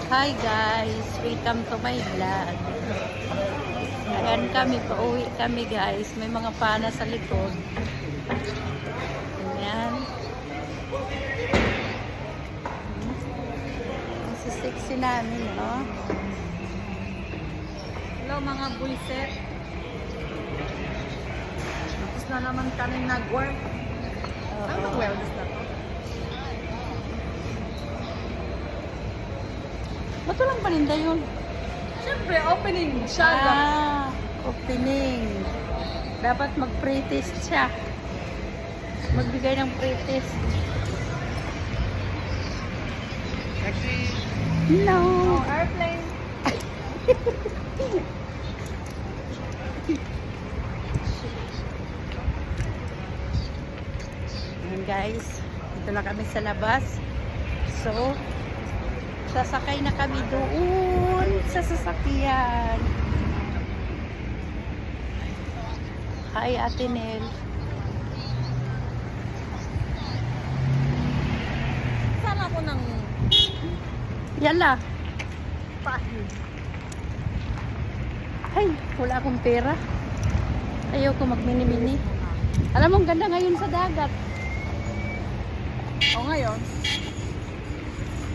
Hi guys, welcome to my vlog. Ayan kami, pauwi kami guys. May mga pana sa likod. Ayan. Ang sisiksi namin, no? Hello mga buiset. Tapos na naman kami nag-work. Ano bang wellness na to? Ba't walang paninda yun? Siyempre, opening siya. Opening. Dapat mag-pre-test siya. Magbigay ng pre-test. No. Oh, airplane. Ayan guys, dito na kami sa labas. So, sasakay na kami doon sa sasakyan. Hi, Ate Nel. Sana ako ng Yala. pahid. Ay, wala akong pera. Ayoko magmini-mini. Alam mo, ang ganda ngayon sa dagat. O ngayon,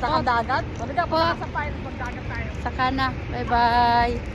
sa dagat. Talaga, Po. sa pahid, pagdagat tayo. Saka na. Bye-bye.